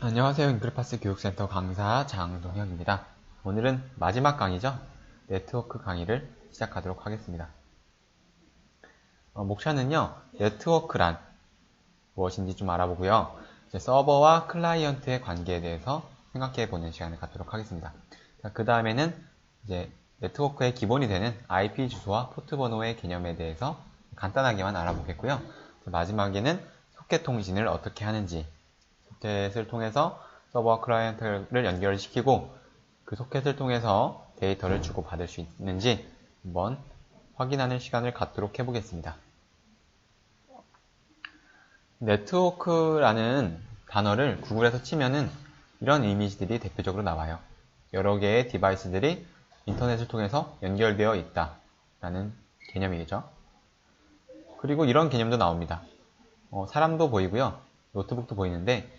안녕하세요. 잉글파스 교육센터 강사 장동혁입니다. 오늘은 마지막 강의죠. 네트워크 강의를 시작하도록 하겠습니다. 목차는요, 네트워크란 무엇인지 좀 알아보고요. 이제 서버와 클라이언트의 관계에 대해서 생각해보는 시간을 갖도록 하겠습니다. 그 다음에는 이제 네트워크의 기본이 되는 IP 주소와 포트 번호의 개념에 대해서 간단하게만 알아보겠고요. 마지막에는 소켓 통신을 어떻게 하는지, 소켓을 통해서 서버와 클라이언트를 연결시키고 그 소켓을 통해서 데이터를 주고받을 수 있는지 한번 확인하는 시간을 갖도록 해보겠습니다. 네트워크라는 단어를 구글에서 치면은 이런 이미지들이 대표적으로 나와요. 여러 개의 디바이스들이 인터넷을 통해서 연결되어 있다 라는 개념이겠죠. 그리고 이런 개념도 나옵니다. 사람도 보이고요, 노트북도 보이는데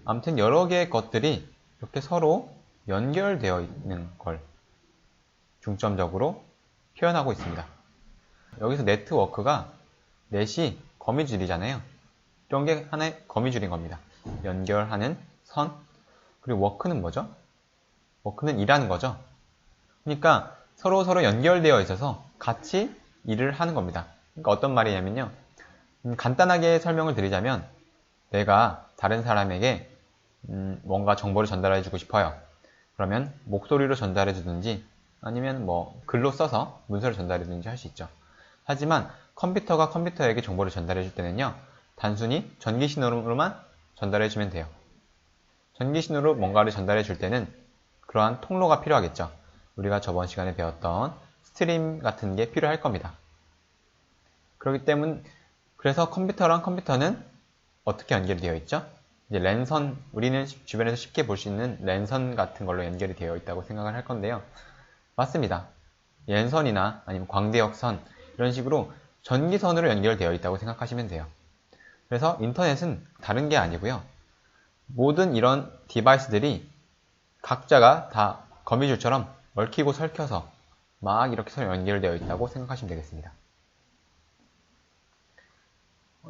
아무튼 여러 개의 것들이 이렇게 서로 연결되어 있는 걸 중점적으로 표현하고 있습니다. 여기서 네트워크가 넷이 거미줄이잖아요. 이런 게 하나의 거미줄인 겁니다. 연결하는 선. 그리고 워크는 뭐죠? 워크는 일하는 거죠. 그러니까 서로 연결되어 있어서 같이 일을 하는 겁니다. 그러니까 어떤 말이냐면요, 간단하게 설명을 드리자면 내가 다른 사람에게 뭔가 정보를 전달해 주고 싶어요. 그러면 목소리로 전달해 주든지 아니면 뭐 글로 써서 문서를 전달해 주든지 할 수 있죠. 하지만 컴퓨터가 컴퓨터에게 정보를 전달해 줄 때는요, 단순히 전기 신호로만 전달해 주면 돼요. 전기 신호로 뭔가를 전달해 줄 때는 그러한 통로가 필요하겠죠. 우리가 저번 시간에 배웠던 스트림 같은 게 필요할 겁니다. 그렇기 때문에 그래서 컴퓨터랑 컴퓨터는 어떻게 연결되어 있죠? 이제 랜선, 우리는 주변에서 쉽게 볼 수 있는 랜선 같은 걸로 연결이 되어 있다고 생각을 할 건데요. 맞습니다. 랜선이나 아니면 광대역선 이런 식으로 전기선으로 연결되어 있다고 생각하시면 돼요. 그래서 인터넷은 다른 게 아니고요. 모든 이런 디바이스들이 각자가 다 거미줄처럼 얽히고 설켜서 막 이렇게 서로 연결되어 있다고 생각하시면 되겠습니다.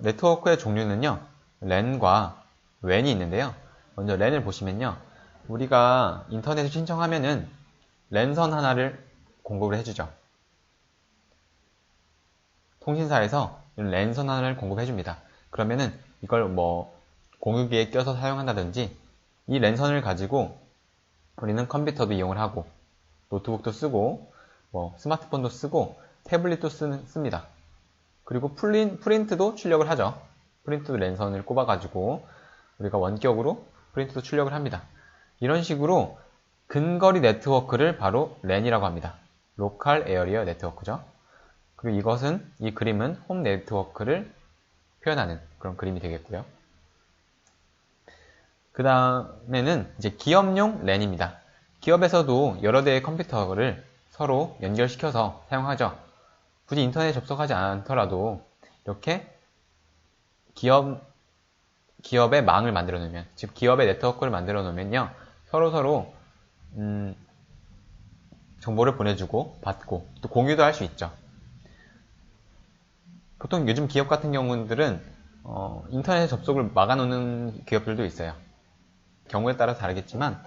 네트워크의 종류는요, 랜과 웬이 있는데요. 먼저 랜을 보시면요, 우리가 인터넷을 신청하면은 랜선 하나를 공급을 해주죠. 통신사에서 랜선 하나를 공급해줍니다. 그러면은 이걸 뭐 공유기에 껴서 사용한다든지 이 랜선을 가지고 우리는 컴퓨터도 이용을 하고 노트북도 쓰고 뭐 스마트폰도 쓰고 태블릿도 씁니다. 그리고 프린트도 출력을 하죠. 프린트도 랜선을 꼽아가지고 우리가 원격으로 프린트도 출력을 합니다. 이런 식으로 근거리 네트워크를 바로 랜이라고 합니다. 로컬 에어리어 네트워크죠. 그리고 이 그림은 홈 네트워크를 표현하는 그런 그림이 되겠고요. 그 다음에는 이제 기업용 랜입니다. 기업에서도 여러 대의 컴퓨터를 서로 연결시켜서 사용하죠. 굳이 인터넷에 접속하지 않더라도 이렇게 기업의 망을 만들어 놓으면, 즉 기업의 네트워크를 만들어 놓으면요, 서로 정보를 보내주고 받고 또 공유도 할 수 있죠. 보통 요즘 기업 같은 경우들은 인터넷에 접속을 막아놓는 기업들도 있어요. 경우에 따라 다르겠지만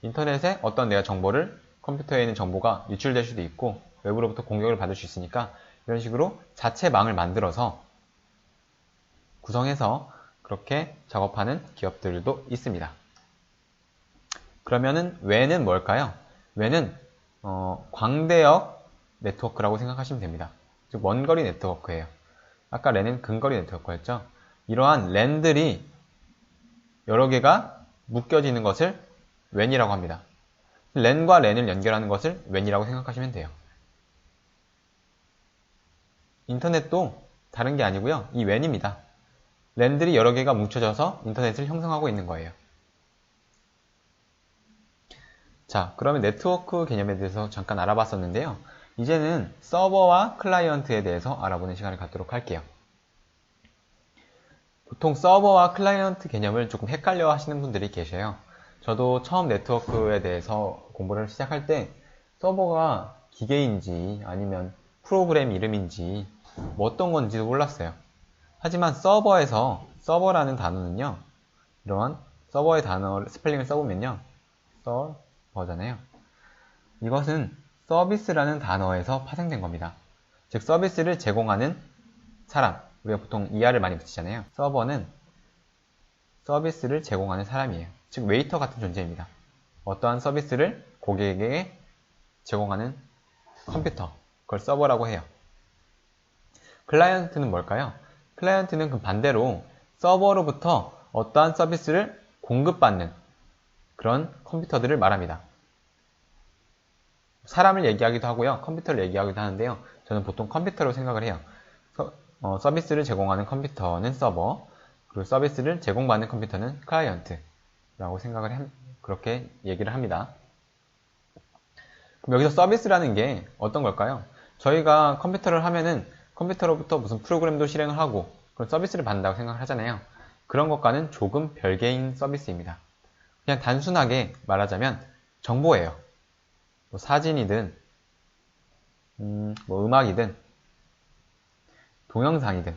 인터넷에 어떤 내가 정보를, 컴퓨터에 있는 정보가 유출될 수도 있고 외부로부터 공격을 받을 수 있으니까 이런 식으로 자체 망을 만들어서 구성해서 그렇게 작업하는 기업들도 있습니다. 그러면은 웬은 뭘까요? 웬은 광대역 네트워크라고 생각하시면 됩니다. 즉 원거리 네트워크예요. 아까 랜은 근거리 네트워크였죠. 이러한 랜들이 여러 개가 묶여지는 것을 웬이라고 합니다. 랜과 랜을 연결하는 것을 웬이라고 생각하시면 돼요. 인터넷도 다른 게 아니고요, 이 웬입니다. 랜들이 여러 개가 뭉쳐져서 인터넷을 형성하고 있는 거예요. 자, 그러면 네트워크 개념에 대해서 잠깐 알아봤었는데요. 이제는 서버와 클라이언트에 대해서 알아보는 시간을 갖도록 할게요. 보통 서버와 클라이언트 개념을 조금 헷갈려 하시는 분들이 계셔요. 저도 처음 네트워크에 대해서 공부를 시작할 때 서버가 기계인지 아니면 프로그램 이름인지 뭐 어떤 건지도 몰랐어요. 하지만 서버라는 단어는요, 이러한 서버의 단어 스펠링을 써보면요. 서버잖아요. 이것은 서비스라는 단어에서 파생된 겁니다. 즉 서비스를 제공하는 사람, 우리가 보통 ER을 많이 붙이잖아요. 서버는 서비스를 제공하는 사람이에요. 즉 웨이터 같은 존재입니다. 어떠한 서비스를 고객에게 제공하는 컴퓨터, 그걸 서버라고 해요. 클라이언트는 뭘까요? 클라이언트는 그 반대로 서버로부터 어떠한 서비스를 공급받는 그런 컴퓨터들을 말합니다. 사람을 얘기하기도 하고요. 컴퓨터를 얘기하기도 하는데요. 저는 보통 컴퓨터로 생각을 해요. 서비스를 제공하는 컴퓨터는 서버, 그리고 서비스를 제공받는 컴퓨터는 클라이언트라고 그렇게 얘기를 합니다. 그럼 여기서 서비스라는 게 어떤 걸까요? 저희가 컴퓨터를 하면은 컴퓨터로부터 무슨 프로그램도 실행을 하고 그런 서비스를 받는다고 생각을 하잖아요. 그런 것과는 조금 별개인 서비스입니다. 그냥 단순하게 말하자면 정보예요. 뭐 사진이든 뭐 음악이든 동영상이든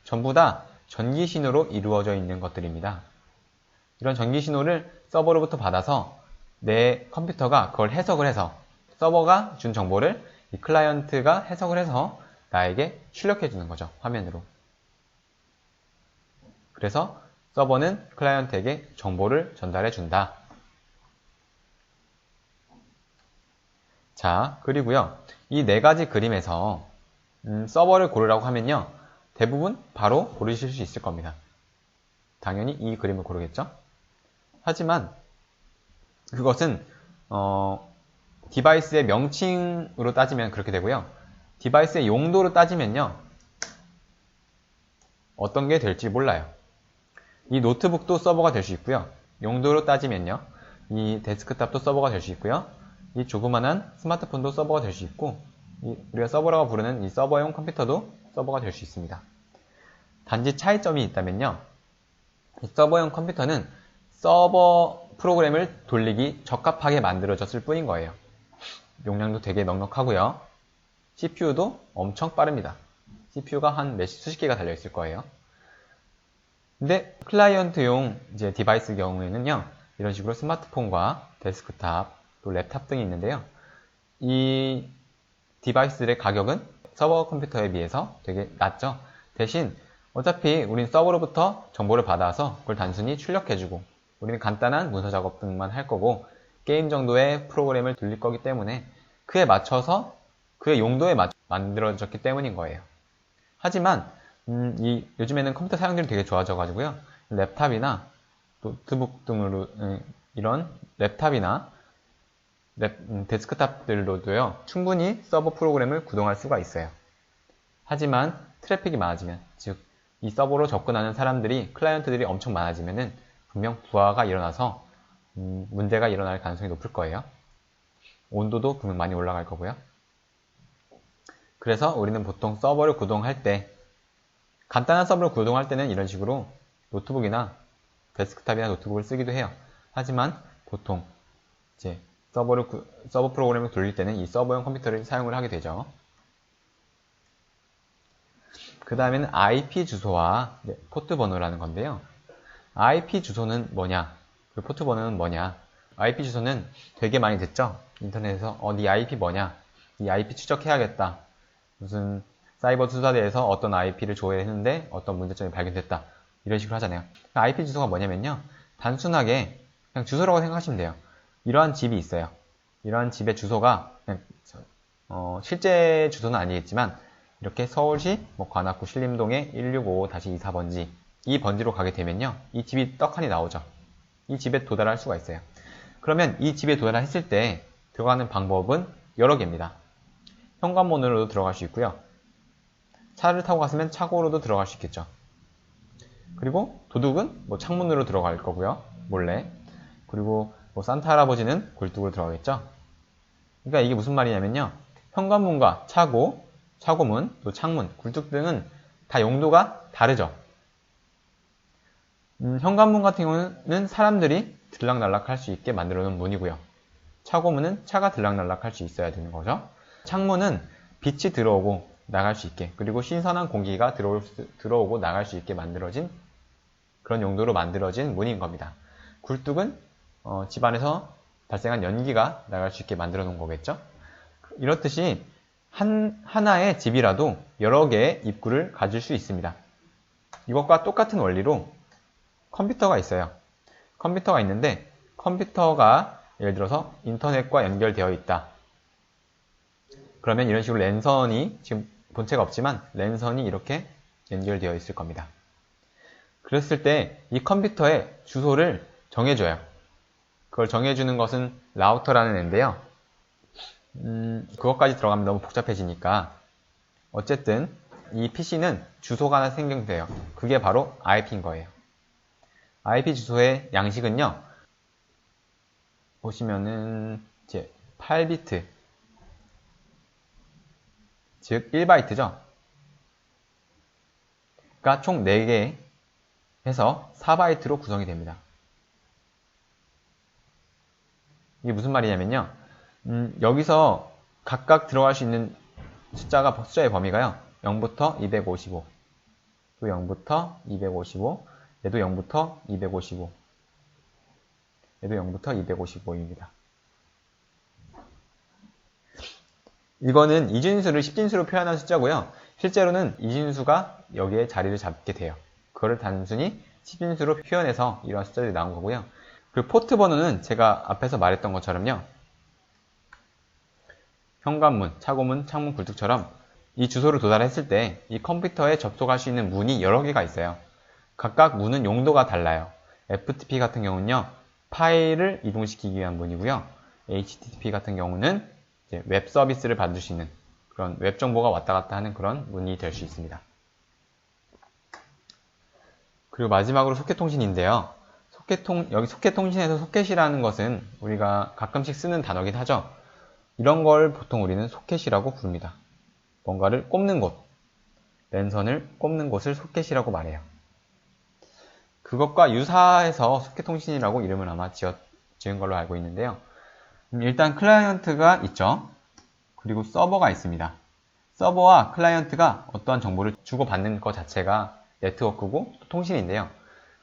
전부 다 전기 신호로 이루어져 있는 것들입니다. 이런 전기 신호를 서버로부터 받아서 내 컴퓨터가 그걸 해석을 해서 서버가 준 정보를 이 클라이언트가 해석을 해서 나에게 출력해 주는 거죠. 화면으로. 그래서 서버는 클라이언트에게 정보를 전달해 준다. 자, 그리고요. 이 네 가지 그림에서 서버를 고르라고 하면요. 대부분 바로 고르실 수 있을 겁니다. 당연히 이 그림을 고르겠죠? 하지만 그것은 디바이스의 명칭으로 따지면 그렇게 되고요. 디바이스의 용도로 따지면요. 어떤 게 될지 몰라요. 이 노트북도 서버가 될 수 있고요. 용도로 따지면요. 이 데스크탑도 서버가 될 수 있고요. 이 조그만한 스마트폰도 서버가 될 수 있고 우리가 서버라고 부르는 이 서버용 컴퓨터도 서버가 될 수 있습니다. 단지 차이점이 있다면요. 이 서버용 컴퓨터는 서버 프로그램을 돌리기 적합하게 만들어졌을 뿐인 거예요. 용량도 되게 넉넉하고요. CPU도 엄청 빠릅니다. CPU가 한 수십 개가 달려있을 거예요. 근데 클라이언트용 이제 디바이스 경우에는요. 이런 식으로 스마트폰과 데스크탑, 또 랩탑 등이 있는데요. 이 디바이스들의 가격은 서버 컴퓨터에 비해서 되게 낮죠. 대신 어차피 우린 서버로부터 정보를 받아서 그걸 단순히 출력해주고 우리는 간단한 문서 작업 등만 할 거고 게임 정도의 프로그램을 돌릴 거기 때문에 그에 맞춰서 그의 용도에 만들어졌기 때문인 거예요. 하지만 요즘에는 컴퓨터 사용률이 되게 좋아져 가지고요. 랩탑이나 노트북 등으로 이런 랩탑이나 데스크탑들로도요. 충분히 서버 프로그램을 구동할 수가 있어요. 하지만 트래픽이 많아지면 즉 이 서버로 접근하는 사람들이 클라이언트들이 엄청 많아지면은 분명 부하가 일어나서 문제가 일어날 가능성이 높을 거예요. 온도도 분명 많이 올라갈 거고요. 그래서 우리는 보통 서버를 구동할 때 간단한 서버를 구동할 때는 이런 식으로 노트북이나 데스크탑이나 노트북을 쓰기도 해요. 하지만 보통 이제 서버 프로그램을 돌릴 때는 이 서버용 컴퓨터를 사용을 하게 되죠. 그 다음에는 IP 주소와 포트 번호라는 건데요. IP 주소는 뭐냐? 그리고 포트 번호는 뭐냐? IP 주소는 되게 많이 듣죠? 인터넷에서 네 IP 뭐냐? 이 IP 추적해야겠다. 무슨 사이버 수사대에서 어떤 IP를 조회했는데 어떤 문제점이 발견됐다. 이런 식으로 하잖아요. IP 주소가 뭐냐면요. 단순하게 그냥 주소라고 생각하시면 돼요. 이러한 집이 있어요. 이러한 집의 주소가 그냥 실제 주소는 아니겠지만 이렇게 서울시 관악구 신림동의 165-24번지 이 번지로 가게 되면요. 이 집이 떡하니 나오죠. 이 집에 도달할 수가 있어요. 그러면 이 집에 도달했을 때 들어가는 방법은 여러 개입니다. 현관문으로도 들어갈 수 있고요. 차를 타고 갔으면 차고로도 들어갈 수 있겠죠. 그리고 도둑은 창문으로 들어갈 거고요. 몰래. 그리고 산타 할아버지는 굴뚝으로 들어가겠죠. 그러니까 이게 무슨 말이냐면요. 현관문과 차고, 차고문, 또 창문, 굴뚝 등은 다 용도가 다르죠. 현관문 같은 경우는 사람들이 들락날락 할 수 있게 만들어 놓은 문이고요. 차고문은 차가 들락날락 할 수 있어야 되는 거죠. 창문은 빛이 들어오고 나갈 수 있게, 그리고 신선한 공기가 들어오고 나갈 수 있게 만들어진 그런 용도로 만들어진 문인 겁니다. 굴뚝은 집안에서 발생한 연기가 나갈 수 있게 만들어 놓은 거겠죠. 이렇듯이 하나의 집이라도 여러 개의 입구를 가질 수 있습니다. 이것과 똑같은 원리로 컴퓨터가 있어요. 컴퓨터가 있는데 컴퓨터가 예를 들어서 인터넷과 연결되어 있다. 그러면 이런 식으로 랜선이, 지금 본체가 없지만 랜선이 이렇게 연결되어 있을 겁니다. 그랬을 때 이 컴퓨터의 주소를 정해줘요. 그걸 정해주는 것은 라우터라는 애인데요. 그것까지 들어가면 너무 복잡해지니까 어쨌든 이 PC는 주소가 하나 생성돼요. 그게 바로 IP인 거예요. IP 주소의 양식은요, 보시면은 이제 8비트, 즉 1바이트죠. 그러니까 총 4개 해서 4바이트로 구성이 됩니다. 이게 무슨 말이냐면요, 여기서 각각 들어갈 수 있는 숫자의 범위가요, 0부터 255, 또 0부터 255, 얘도 0부터 255, 얘도 0부터 255입니다. 이거는 이진수를 10진수로 표현한 숫자고요. 실제로는 이진수가 여기에 자리를 잡게 돼요. 그거를 단순히 10진수로 표현해서 이런 숫자들이 나온 거고요. 그리고 포트 번호는 제가 앞에서 말했던 것처럼요, 현관문, 차고문, 창문, 굴뚝처럼 이 주소를 도달했을 때 이 컴퓨터에 접속할 수 있는 문이 여러 개가 있어요. 각각 문은 용도가 달라요. FTP 같은 경우는요, 파일을 이동시키기 위한 문이고요. HTTP 같은 경우는 이제 웹 서비스를 받을 수 있는 그런 웹 정보가 왔다 갔다 하는 그런 문이 될 수 있습니다. 그리고 마지막으로 소켓 통신인데요. 여기 소켓 통신에서 소켓이라는 것은 우리가 가끔씩 쓰는 단어긴 하죠. 이런 걸 보통 우리는 소켓이라고 부릅니다. 뭔가를 꼽는 곳, 랜선을 꼽는 곳을 소켓이라고 말해요. 그것과 유사해서 소켓 통신이라고 이름을 아마 지은 걸로 알고 있는데요. 일단 클라이언트가 있죠. 그리고 서버가 있습니다. 서버와 클라이언트가 어떠한 정보를 주고받는 것 자체가 네트워크고 통신인데요.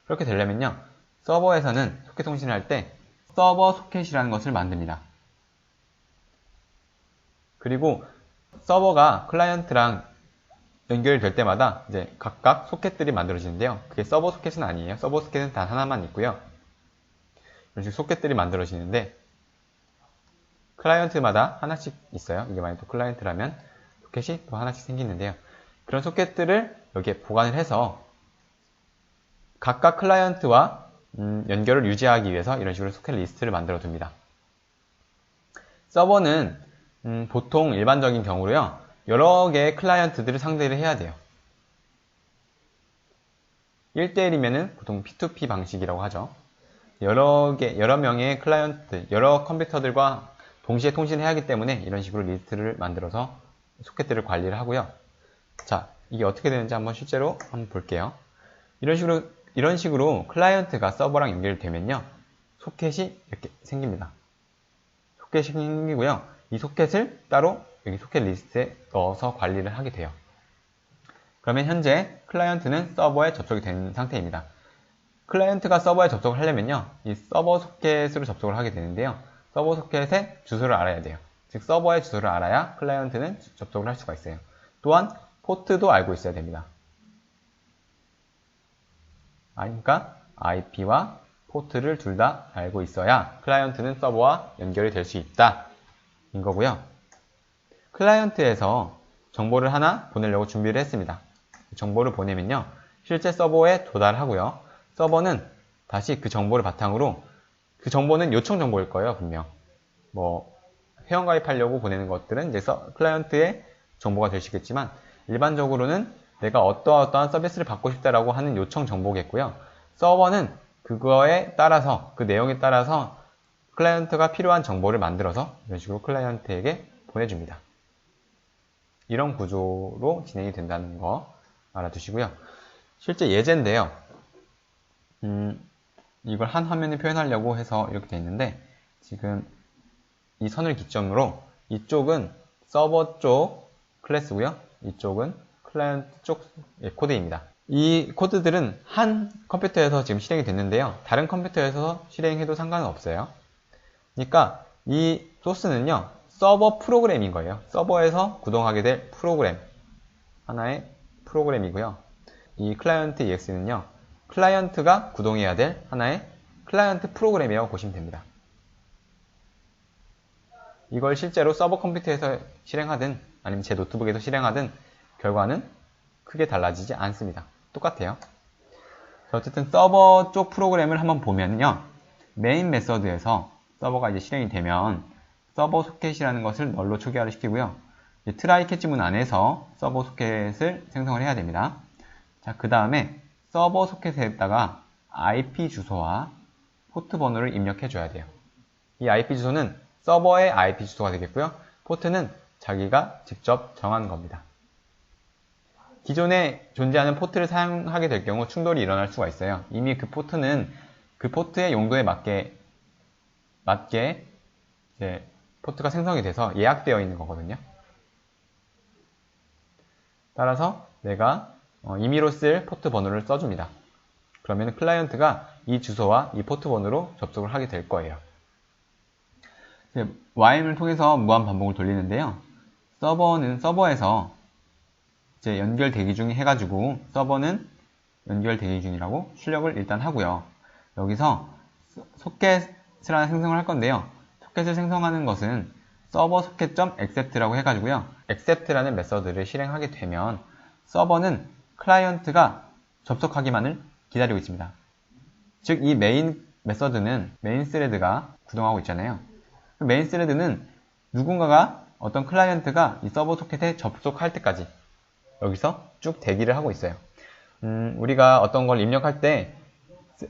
그렇게 되려면요, 서버에서는 소켓 통신을 할 때 서버 소켓이라는 것을 만듭니다. 그리고 서버가 클라이언트랑 연결될 때마다 이제 각각 소켓들이 만들어지는데요. 그게 서버 소켓은 아니에요. 서버 소켓은 단 하나만 있고요. 이런 식으로 소켓들이 만들어지는데 클라이언트마다 하나씩 있어요. 이게 만약 또 클라이언트라면 소켓이 또 하나씩 생기는데요. 그런 소켓들을 여기에 보관을 해서 각각 클라이언트와 연결을 유지하기 위해서 이런 식으로 소켓 리스트를 만들어 둡니다. 서버는 보통 일반적인 경우로요, 여러 개의 클라이언트들을 상대를 해야 돼요. 1대1이면은 보통 P2P 방식이라고 하죠. 여러 명의 클라이언트, 여러 컴퓨터들과 동시에 통신을 해야 하기 때문에 이런 식으로 리스트를 만들어서 소켓들을 관리를 하고요. 자, 이게 어떻게 되는지 한번 실제로 한번 볼게요. 이런 식으로 클라이언트가 서버랑 연결되면요, 소켓이 이렇게 생깁니다. 소켓이 생기고요. 이 소켓을 따로 여기 소켓 리스트에 넣어서 관리를 하게 돼요. 그러면 현재 클라이언트는 서버에 접속이 된 상태입니다. 클라이언트가 서버에 접속을 하려면요, 이 서버 소켓으로 접속을 하게 되는데요. 서버 소켓의 주소를 알아야 돼요. 즉 서버의 주소를 알아야 클라이언트는 접속을 할 수가 있어요. 또한 포트도 알고 있어야 됩니다. 그러니까 IP와 포트를 둘 다 알고 있어야 클라이언트는 서버와 연결이 될 수 있다 인 거고요. 클라이언트에서 정보를 하나 보내려고 준비를 했습니다. 정보를 보내면요, 실제 서버에 도달하고요. 서버는 다시 그 정보를 바탕으로, 그 정보는 요청 정보일 거예요, 분명. 회원가입하려고 보내는 것들은 이제 클라이언트의 정보가 될 수 있겠지만, 일반적으로는 내가 어떠한 서비스를 받고 싶다라고 하는 요청 정보겠고요. 서버는 그거에 따라서, 그 내용에 따라서 클라이언트가 필요한 정보를 만들어서 이런 식으로 클라이언트에게 보내줍니다. 이런 구조로 진행이 된다는 거 알아두시고요. 실제 예제인데요. 이걸 한 화면에 표현하려고 해서 이렇게 되어 있는데, 지금 이 선을 기점으로 이쪽은 서버 쪽 클래스고요. 이쪽은 클라이언트 쪽 코드입니다. 이 코드들은 한 컴퓨터에서 지금 실행이 됐는데요. 다른 컴퓨터에서 실행해도 상관은 없어요. 그러니까 이 소스는요, 서버 프로그램인 거예요. 서버에서 구동하게 될 프로그램. 하나의 프로그램이고요. 이 클라이언트 EX는요, 클라이언트가 구동해야 될 하나의 클라이언트 프로그램이라고 보시면 됩니다. 이걸 실제로 서버 컴퓨터에서 실행하든 아니면 제 노트북에서 실행하든 결과는 크게 달라지지 않습니다. 똑같아요. 어쨌든 서버 쪽 프로그램을 한번 보면요. 메인 메서드에서 서버가 이제 실행이 되면 서버 소켓이라는 것을 널로 초기화를 시키고요. 트라이 캐치문 안에서 서버 소켓을 생성을 해야 됩니다. 자, 그 다음에 서버 소켓에다가 IP 주소와 포트 번호를 입력해 줘야 돼요. 이 IP 주소는 서버의 IP 주소가 되겠고요. 포트는 자기가 직접 정하는 겁니다. 기존에 존재하는 포트를 사용하게 될 경우 충돌이 일어날 수가 있어요. 이미 그 포트는 그 포트의 용도에 맞게 이제 포트가 생성이 돼서 예약되어 있는 거거든요. 따라서 내가 임의로 쓸 포트 번호를 써줍니다. 그러면 클라이언트가 이 주소와 이 포트 번호로 접속을 하게 될 거예요. while을 통해서 무한 반복을 돌리는데요. 서버는 서버에서 이제 연결 대기 중이 해가지고 서버는 연결 대기 중이라고 출력을 일단 하고요. 여기서 소켓을 하나 생성을 할 건데요. 소켓을 생성하는 것은 서버 소켓.accept라고 해가지고요. accept라는 메서드를 실행하게 되면 서버는 클라이언트가 접속하기만을 기다리고 있습니다. 즉, 이 메인 메서드는 메인 스레드가 구동하고 있잖아요. 메인 스레드는 누군가가 어떤 클라이언트가 이 서버 소켓에 접속할 때까지 여기서 쭉 대기를 하고 있어요. 우리가 어떤 걸 입력할 때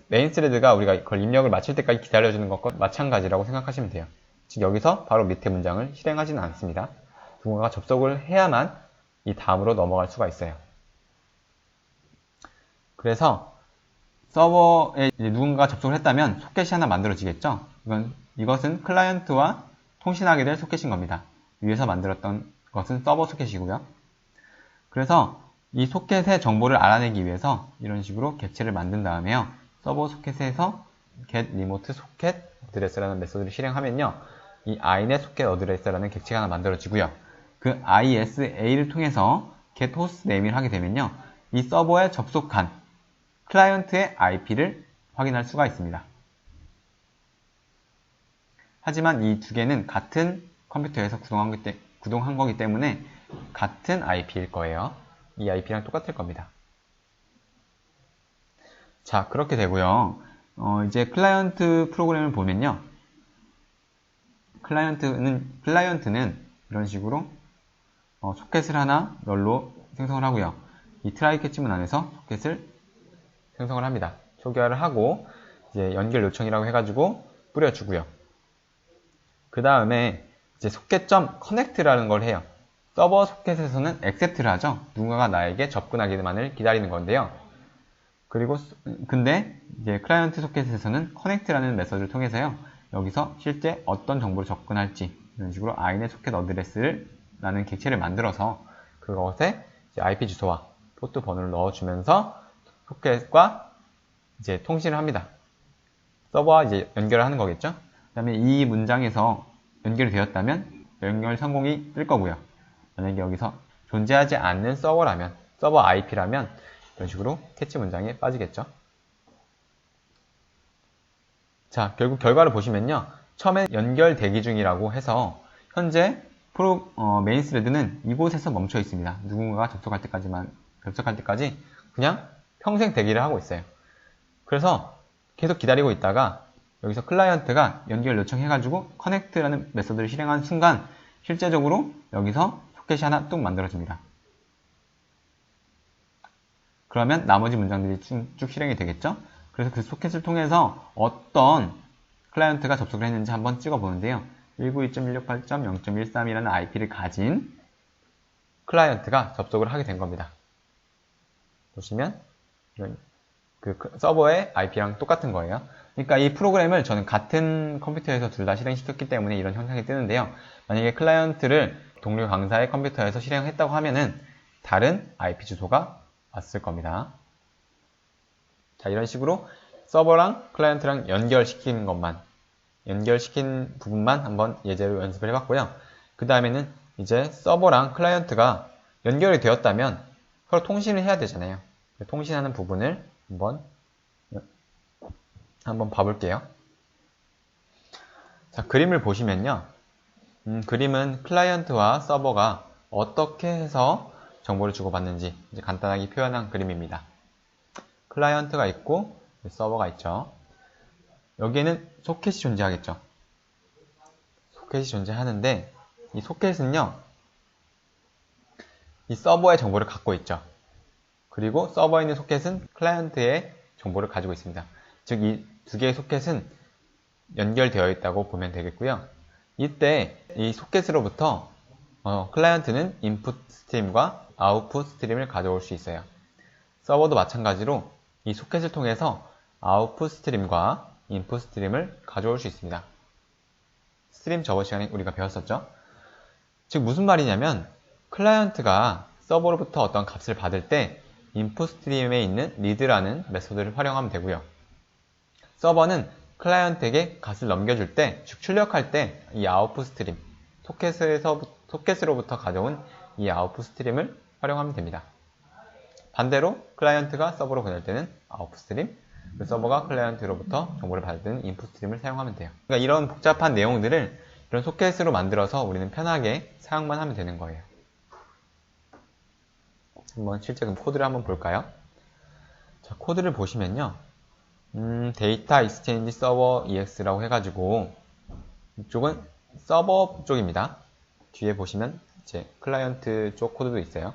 메인 스레드가 우리가 그걸 입력을 마칠 때까지 기다려주는 것과 마찬가지라고 생각하시면 돼요. 즉 여기서 바로 밑에 문장을 실행하지는 않습니다. 누군가가 접속을 해야만 이 다음으로 넘어갈 수가 있어요. 그래서 서버에 누군가가 접속을 했다면 소켓이 하나 만들어지겠죠. 이것은 클라이언트와 통신하게 될 소켓인 겁니다. 위에서 만들었던 것은 서버 소켓이고요. 그래서 이 소켓의 정보를 알아내기 위해서 이런 식으로 객체를 만든 다음에요. 서버 소켓에서 get remote socket address라는 메소드를 실행하면요. 이 inet socket address라는 객체가 하나 만들어지고요. 그 isa를 통해서 get host name을 하게 되면요. 이 서버에 접속한 클라이언트의 IP를 확인할 수가 있습니다. 하지만 이 두 개는 같은 컴퓨터에서 구동한 거기 때문에 같은 IP일 거예요. 이 IP랑 똑같을 겁니다. 자, 그렇게 되고요. 이제 클라이언트 프로그램을 보면요. 클라이언트는 이런 식으로 소켓을 하나 널로 생성을 하고요. 이 트라이 캐치문 안에서 소켓을 생성을 합니다. 초기화를 하고 이제 연결 요청이라고 해가지고 뿌려주고요. 그 다음에 이제 socket.connect라는 걸 해요. 서버 소켓에서는 accept를 하죠. 누군가가 나에게 접근하기만을 기다리는 건데요. 근데 이제 클라이언트 소켓에서는 connect라는 메서드를 통해서요. 여기서 실제 어떤 정보를 접근할지 이런 식으로 inet socket address라는 객체를 만들어서 그것에 이제 IP 주소와 포트 번호를 넣어주면서 소켓과 이제 통신을 합니다. 서버와 이제 연결을 하는 거겠죠. 그 다음에 이 문장에서 연결이 되었다면 연결 성공이 뜰 거고요. 만약에 여기서 존재하지 않는 서버라면, 서버 IP라면 이런 식으로 캐치 문장에 빠지겠죠. 자, 결국 결과를 보시면요. 처음에 연결 대기 중이라고 해서 현재 메인 스레드는 이곳에서 멈춰 있습니다. 누군가가 접속할 때까지 그냥 평생 대기를 하고 있어요. 그래서 계속 기다리고 있다가 여기서 클라이언트가 연결 요청해가지고 connect라는 메서드를 실행한 순간 실제적으로 여기서 소켓이 하나 뚝 만들어집니다. 그러면 나머지 문장들이 쭉 실행이 되겠죠? 그래서 그 소켓을 통해서 어떤 클라이언트가 접속을 했는지 한번 찍어보는데요. 192.168.0.13이라는 IP를 가진 클라이언트가 접속을 하게 된 겁니다. 보시면 그 서버의 IP랑 똑같은 거예요. 그러니까 이 프로그램을 저는 같은 컴퓨터에서 둘 다 실행시켰기 때문에 이런 현상이 뜨는데요. 만약에 클라이언트를 동료 강사의 컴퓨터에서 실행했다고 하면은 다른 IP 주소가 왔을 겁니다. 자, 이런 식으로 서버랑 클라이언트랑 연결시킨 부분만 한번 예제로 연습을 해봤고요. 그 다음에는 이제 서버랑 클라이언트가 연결이 되었다면 서로 통신을 해야 되잖아요. 통신하는 부분을 한번 봐볼게요. 자, 그림을 보시면요. 그림은 클라이언트와 서버가 어떻게 해서 정보를 주고받는지 이제 간단하게 표현한 그림입니다. 클라이언트가 있고 서버가 있죠. 여기에는 소켓이 존재하겠죠. 소켓이 존재하는데 이 소켓은요, 이 서버의 정보를 갖고 있죠. 그리고 서버에 있는 소켓은 클라이언트의 정보를 가지고 있습니다. 즉, 이 두 개의 소켓은 연결되어 있다고 보면 되겠고요. 이때 이 소켓으로부터 클라이언트는 인풋 스트림과 아웃풋 스트림을 가져올 수 있어요. 서버도 마찬가지로 이 소켓을 통해서 아웃풋 스트림과 인풋 스트림을 가져올 수 있습니다. 스트림 저번 시간에 우리가 배웠었죠. 즉 무슨 말이냐면 클라이언트가 서버로부터 어떤 값을 받을 때 인풋 스트림에 있는 리드라는 메소드를 활용하면 되고요. 서버는 클라이언트에게 값을 넘겨줄 때, 즉 출력할 때 이 아웃풋 스트림, 소켓으로부터 가져온 이 아웃풋 스트림을 활용하면 됩니다. 반대로 클라이언트가 서버로 보낼 때는 아웃풋 스트림, 서버가 클라이언트로부터 정보를 받을 때는 인풋 스트림을 사용하면 돼요. 그러니까 이런 복잡한 내용들을 이런 소켓으로 만들어서 우리는 편하게 사용만 하면 되는 거예요. 한번 실제 그럼 코드를 한번 볼까요? 자, 코드를 보시면요. 데이터 익스체인지 서버 EX라고 해가지고 이쪽은 서버 쪽입니다. 뒤에 보시면 이제 클라이언트 쪽 코드도 있어요.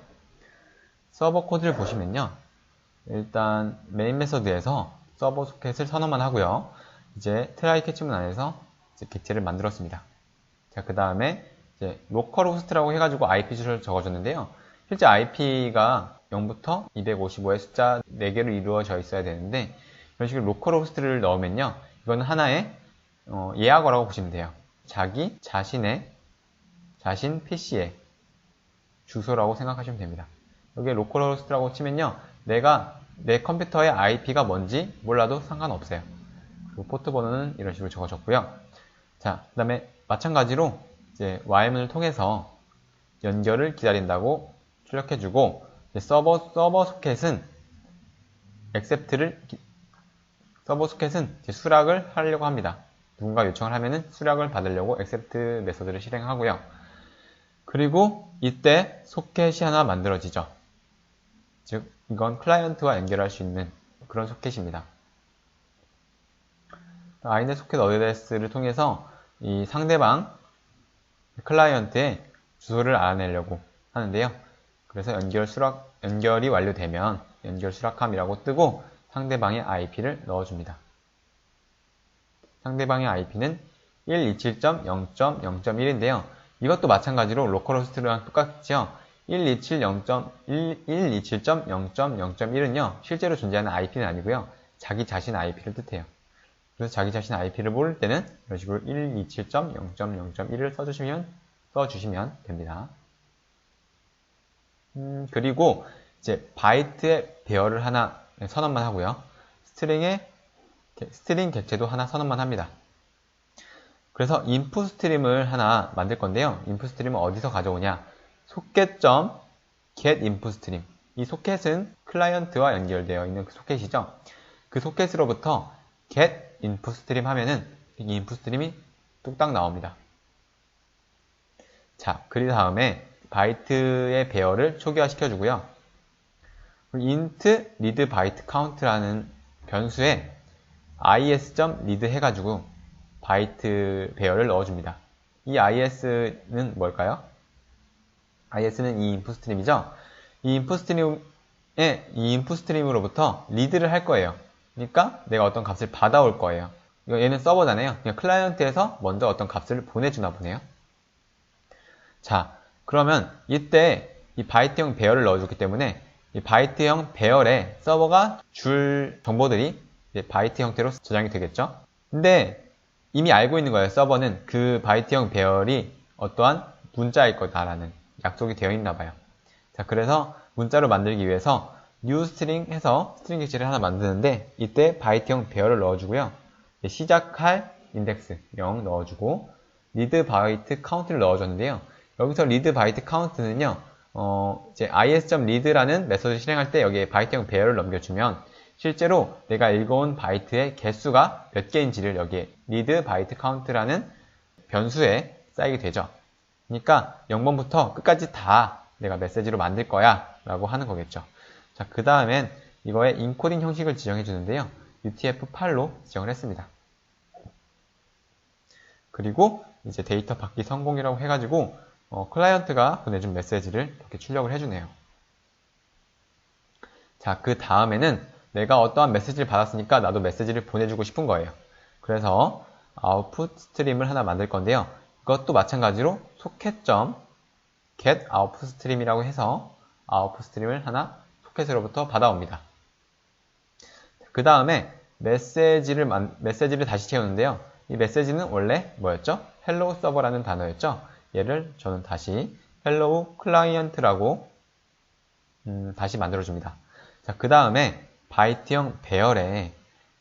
서버 코드를 보시면요. 일단 메인 메서드에서 서버 소켓을 선언만 하고요. 이제 트라이 캐치문 안에서 이제 객체를 만들었습니다. 자, 그 다음에 이제 로컬 호스트라고 해가지고 IP 주소를 적어줬는데요. 실제 IP가 0부터 255의 숫자 4개로 이루어져 있어야 되는데 이런 식으로 로컬 호스트를 넣으면요. 이거는 하나의 예약어라고 보시면 돼요. 자신 PC의 주소라고 생각하시면 됩니다. 여기에 로컬 호스트라고 치면요. 내가 내 컴퓨터의 IP가 뭔지 몰라도 상관없어요. 그리고 포트 번호는 이런 식으로 적어줬고요. 자, 그 다음에 마찬가지로 이제 while문을 통해서 연결을 기다린다고 출력해주고 서버 소켓은 서버 소켓은 수락을 하려고 합니다. 누군가 요청을 하면은 수락을 받으려고 accept 메소드를 실행하고요. 그리고 이때 소켓이 하나 만들어지죠. 즉 이건 클라이언트와 연결할 수 있는 그런 소켓입니다. inet 소켓 어드레스를 통해서 이 상대방 클라이언트의 주소를 알아내려고 하는데요. 그래서 연결이 완료되면 연결 수락함이라고 뜨고 상대방의 IP를 넣어줍니다. 상대방의 IP는 127.0.0.1인데요. 이것도 마찬가지로 로컬호스트랑 똑같죠. 127.0.0.1은요. 실제로 존재하는 IP는 아니고요. 자기 자신 IP를 뜻해요. 그래서 자기 자신 IP를 모를 때는 이런 식으로 127.0.0.1을 써주시면 됩니다. 그리고 이제 바이트의 배열을 하나 선언만 하고요. 스트링 객체도 하나 선언만 합니다. 그래서 인풋 스트림을 하나 만들 건데요. 인풋 스트림은 어디서 가져오냐? socket.getInputStream. 이 소켓은 클라이언트와 연결되어 있는 그 소켓이죠. 그 소켓으로부터 getInputStream 하면은 이 인풋 스트림이 뚝딱 나옵니다. 자, 그 다음에 바이트의 배열을 초기화 시켜주고요. int read byte count라는 변수에 is.read 해가지고 바이트 배열을 넣어줍니다. 이 is는 뭘까요? is는 이 인풋 스트림이죠. 이 인풋 스트림으로부터 read를 할 거예요. 그러니까 내가 어떤 값을 받아올 거예요. 얘는 서버잖아요. 그냥 클라이언트에서 먼저 어떤 값을 보내주나 보네요. 자, 그러면 이때 이 바이트형 배열을 넣어줬기 때문에 이 바이트형 배열에 서버가 줄 정보들이 바이트 형태로 저장이 되겠죠. 근데 이미 알고 있는 거예요. 서버는 그 바이트형 배열이 어떠한 문자일 거다라는 약속이 되어 있나 봐요. 자, 그래서 문자로 만들기 위해서 new string 해서 스트링 객체를 하나 만드는데 이때 바이트형 배열을 넣어주고요. 시작할 인덱스 0 넣어주고 read byte count를 넣어줬는데요. 여기서 read byte count는요. 이제 is.read라는 메소드를 실행할 때 여기에 바이트형 배열을 넘겨주면 실제로 내가 읽어온 바이트의 개수가 몇 개인지를 여기에 read byte count라는 변수에 쌓이게 되죠. 그러니까 0번부터 끝까지 다 내가 메시지로 만들 거야 라고 하는 거겠죠. 자, 그 다음엔 이거에 인코딩 형식을 지정해 주는데요. UTF-8로 지정을 했습니다. 그리고 이제 데이터 받기 성공이라고 해가지고 클라이언트가 보내준 메시지를 이렇게 출력을 해주네요. 자, 그 다음에는 내가 어떠한 메시지를 받았으니까 나도 메시지를 보내주고 싶은 거예요. 그래서 아웃풋 스트림을 하나 만들 건데요. 이것도 마찬가지로 socket.get output stream이라고 해서 아웃풋 스트림을 하나 소켓으로부터 받아옵니다. 그 다음에 메시지를 다시 채우는데요. 이 메시지는 원래 뭐였죠? hello server라는 단어였죠. 얘를 저는 다시 hello client라고 다시 만들어줍니다. 자, 그 다음에 바이트형 배열에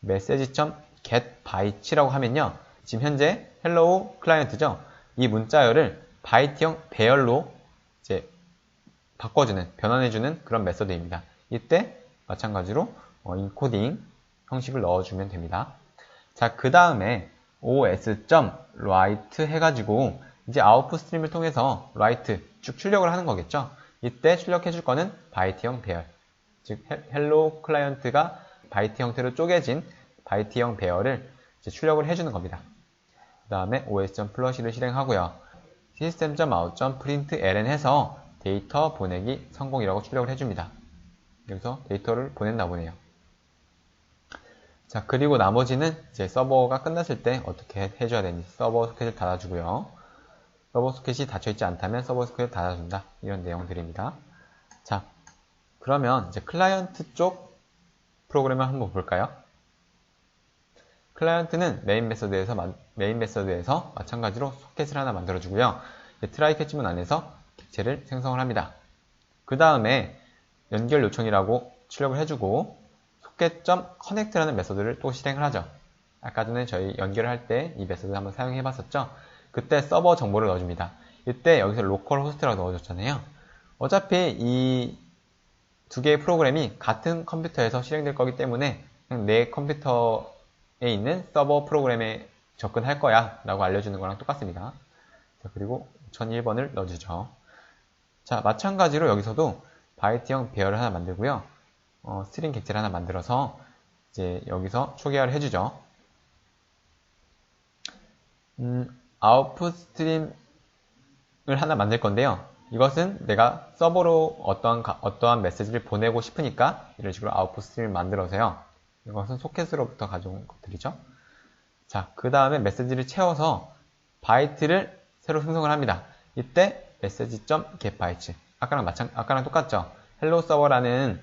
message.get byte라고 하면요. 지금 현재 hello client죠. 이 문자열을 바이트형 배열로 이제 바꿔주는, 변환해주는 그런 메서드입니다. 이때 마찬가지로 인코딩 형식을 넣어주면 됩니다. 자, 그 다음에 os.write 해가지고 이제 아웃풋 스트림을 통해서 write 쭉 출력을 하는 거겠죠. 이때 출력해줄 거는 바이트형 배열, 즉 헬로 클라이언트가 바이트 형태로 쪼개진 바이트형 배열을 이제 출력을 해주는 겁니다. 그 다음에 os.flash를 실행하고요. system.out.println 해서 데이터 보내기 성공이라고 출력을 해줍니다. 여기서 데이터를 보낸다 보네요. 자, 그리고 나머지는 이제 서버가 끝났을 때 어떻게 해줘야 되는지 서버 소켓을 닫아주고요. 서버 소켓이 닫혀있지 않다면 서버 소켓을 닫아준다. 이런 내용들입니다. 자, 그러면 이제 클라이언트 쪽 프로그램을 한번 볼까요? 클라이언트는 메인 메서드에서 마찬가지로 소켓을 하나 만들어주고요. 트라이 캐치문 안에서 객체를 생성을 합니다. 그 다음에 연결 요청이라고 출력을 해주고 socket.connect라는 메서드를 또 실행을 하죠. 아까 전에 저희 연결할 때 이 메서드 한번 사용해 봤었죠. 그때 서버 정보를 넣어줍니다. 이때 여기서 로컬 호스트라고 넣어줬잖아요. 어차피 이 두 개의 프로그램이 같은 컴퓨터에서 실행될 거기 때문에 그냥 내 컴퓨터에 있는 서버 프로그램에 접근할 거야 라고 알려주는 거랑 똑같습니다. 자, 그리고 5001번을 넣어주죠. 자, 마찬가지로 여기서도 바이트형 배열을 하나 만들고요. 스트링 객체를 하나 만들어서 이제 여기서 초기화를 해주죠. 아웃풋 스트림을 하나 만들 건데요. 이것은 내가 서버로 어떠한 메시지를 보내고 싶으니까 이런 식으로 아웃풋 스트림을 만들어서요. 이것은 소켓으로부터 가져온 것들이죠. 자, 그 다음에 메시지를 채워서 바이트를 새로 생성을 합니다. 이때 message.getBytes 아까랑 똑같죠. hello server라는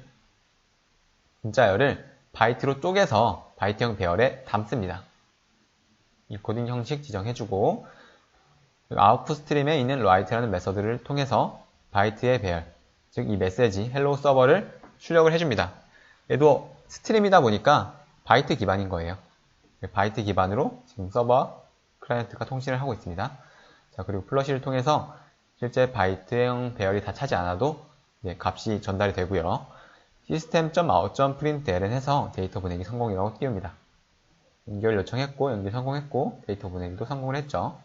문자열을 바이트로 쪼개서 바이트형 배열에 담습니다. 이 코딩 형식 지정해주고 아웃풋 스트림에 있는 write라는 메서드를 통해서 바이트의 배열, 즉 이 메시지 hello server를 출력을 해줍니다. 얘도 스트림이다 보니까 바이트 기반인 거예요. 바이트 기반으로 지금 서버 클라이언트가 통신을 하고 있습니다. 자, 그리고 플러시를 통해서 실제 바이트형 배열이 다 차지 않아도 값이 전달이 되고요. system.out.println 해서 데이터 보내기 성공이라고 띄웁니다. 연결 요청했고, 연결 성공했고, 데이터 보내기도 성공을 했죠.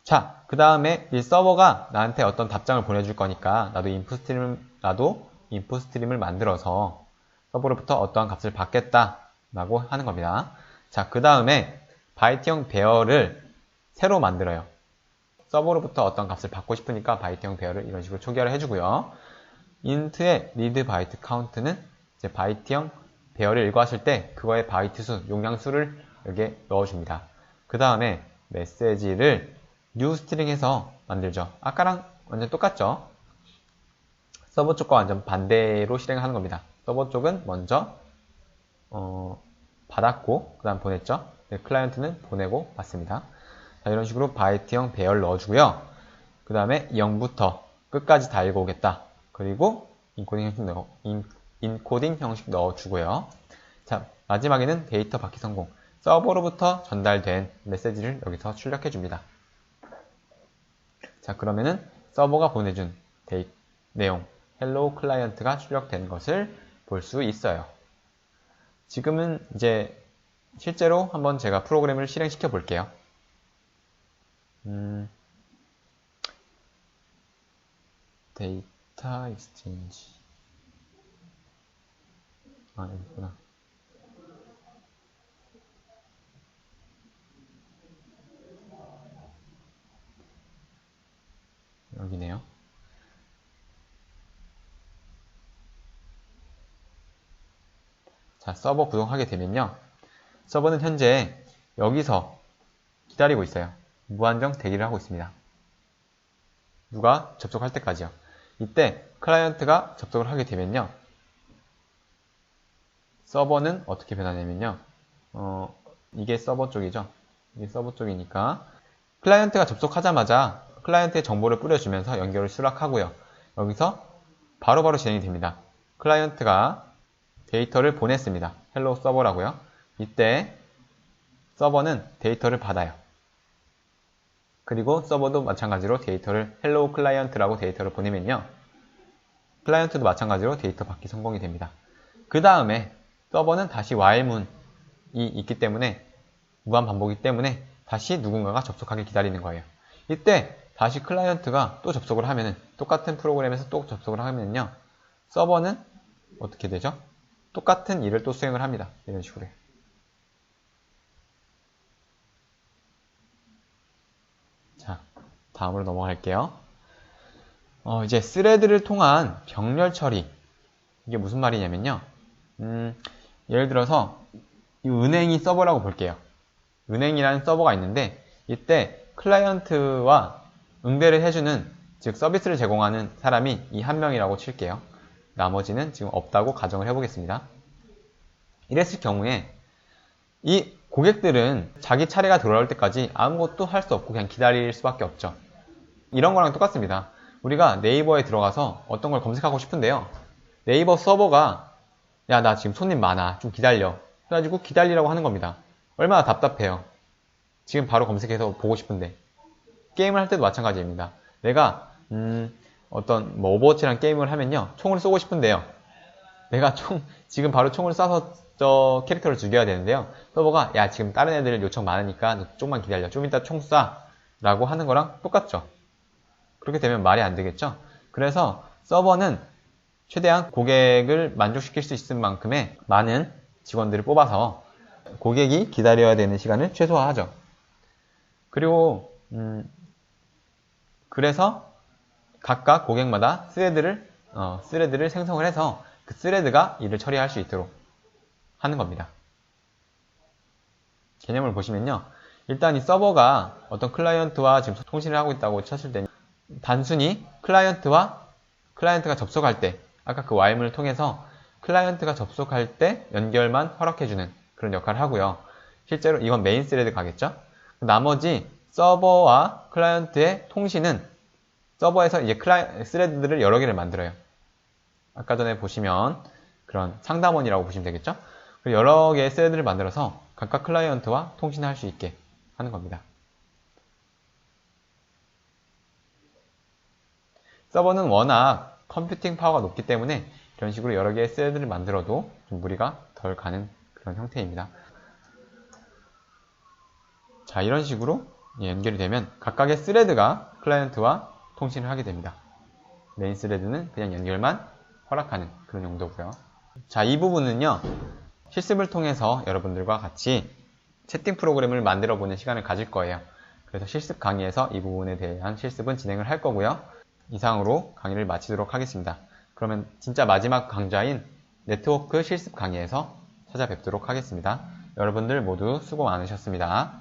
자, 그 다음에 이 서버가 나한테 어떤 답장을 보내줄 거니까 나도 인풋 스트림을 만들어서 서버로부터 어떠한 값을 받겠다 라고 하는 겁니다. 자, 그 다음에 바이트형 배열을 새로 만들어요. 서버로부터 어떤 값을 받고 싶으니까 바이트형 배열을 이런 식으로 초기화를 해주고요. int의 read byte count는 이제 바이트형 배열을 읽어왔을 때 그거의 바이트 수, 용량 수를 여기에 넣어줍니다. 그 다음에 메시지를 new string해서 만들죠. 아까랑 완전 똑같죠. 서버 쪽과 완전 반대로 실행하는 겁니다. 서버 쪽은 먼저 받았고 그 다음 보냈죠. 클라이언트는 보내고 받습니다. 자, 이런 식으로 바이트형 배열 넣어주고요. 그 다음에 0부터 끝까지 다 읽어오겠다. 그리고 인코딩 인코딩 형식 넣어주고요. 자, 마지막에는 데이터 받기 성공. 서버로부터 전달된 메시지를 여기서 출력해 줍니다. 자, 그러면은 서버가 보내준 내용 hello 클라이언트가 출력된 것을 볼 수 있어요. 지금은 이제 실제로 한번 제가 프로그램을 실행시켜 볼게요. 데이터 익스체인지. 여기구나. 여기네요. 자, 서버 구동하게 되면요. 서버는 현재 여기서 기다리고 있어요. 무한정 대기를 하고 있습니다. 누가 접속할 때까지요. 이때 클라이언트가 접속을 하게 되면요. 서버는 어떻게 변하냐면요. 이게 서버 쪽이죠. 이게 서버 쪽이니까 클라이언트가 접속하자마자 클라이언트의 정보를 뿌려주면서 연결을 수락하고요. 여기서 바로바로 진행이 됩니다. 클라이언트가 데이터를 보냈습니다. 헬로 서버라고요. 이때 서버는 데이터를 받아요. 그리고 서버도 마찬가지로 데이터를 헬로 클라이언트라고 데이터를 보내면요. 클라이언트도 마찬가지로 데이터 받기 성공이 됩니다. 그 다음에 서버는 다시 while문이 있기 때문에 무한 반복이기 때문에 다시 누군가가 접속하길 기다리는 거예요. 이때 다시 클라이언트가 또 접속을 하면은 똑같은 프로그램에서 또 접속을 하면요. 서버는 어떻게 되죠? 똑같은 일을 또 수행을 합니다. 이런 식으로. 자, 다음으로 넘어갈게요. 이제 스레드를 통한 병렬 처리. 이게 무슨 말이냐면요. 예를 들어서 이 은행이 서버라고 볼게요. 은행이라는 서버가 있는데 이때 클라이언트와 응대를 해주는, 즉 서비스를 제공하는 사람이 이 한 명이라고 칠게요. 나머지는 지금 없다고 가정을 해보겠습니다. 이랬을 경우에 이 고객들은 자기 차례가 돌아올 때까지 아무것도 할 수 없고 그냥 기다릴 수밖에 없죠. 이런 거랑 똑같습니다. 우리가 네이버에 들어가서 어떤 걸 검색하고 싶은데요. 네이버 서버가 야, 나 지금 손님 많아. 좀 기다려. 해가지고 기다리라고 하는 겁니다. 얼마나 답답해요. 지금 바로 검색해서 보고 싶은데. 게임을 할 때도 마찬가지입니다. 내가 어떤 뭐 오버워치라는 게임을 하면요. 총을 쏘고 싶은데요. 내가 지금 바로 총을 쏴서 저 캐릭터를 죽여야 되는데요. 서버가 야, 지금 다른 애들 요청 많으니까 너 좀만 기다려. 좀 이따 총 쏴. 라고 하는 거랑 똑같죠. 그렇게 되면 말이 안 되겠죠. 그래서 서버는 최대한 고객을 만족시킬 수 있을 만큼의 많은 직원들을 뽑아서 고객이 기다려야 되는 시간을 최소화하죠. 그리고 그래서 각각 고객마다 스레드를 생성을 해서 그 스레드가 일을 처리할 수 있도록 하는 겁니다. 개념을 보시면요. 일단 이 서버가 어떤 클라이언트와 지금 통신을 하고 있다고 쳤을 때 단순히 클라이언트가 접속할 때 아까 그 while문을 통해서 클라이언트가 접속할 때 연결만 허락해주는 그런 역할을 하고요. 실제로 이건 메인 스레드 가겠죠? 나머지 서버와 클라이언트의 통신은 서버에서 이제 스레드들을 여러 개를 만들어요. 아까 전에 보시면 그런 상담원이라고 보시면 되겠죠? 여러 개의 스레드를 만들어서 각각 클라이언트와 통신할 수 있게 하는 겁니다. 서버는 워낙 컴퓨팅 파워가 높기 때문에 이런 식으로 여러 개의 스레드를 만들어도 좀 무리가 덜 가는 그런 형태입니다. 자, 이런 식으로 연결이 되면 각각의 스레드가 클라이언트와 통신을 하게 됩니다. 메인 스레드는 그냥 연결만 허락하는 그런 용도고요. 자, 이 부분은요. 실습을 통해서 여러분들과 같이 채팅 프로그램을 만들어 보는 시간을 가질 거예요. 그래서 실습 강의에서 이 부분에 대한 실습은 진행을 할 거고요. 이상으로 강의를 마치도록 하겠습니다. 그러면 진짜 마지막 강좌인 네트워크 실습 강의에서 찾아뵙도록 하겠습니다. 여러분들 모두 수고 많으셨습니다.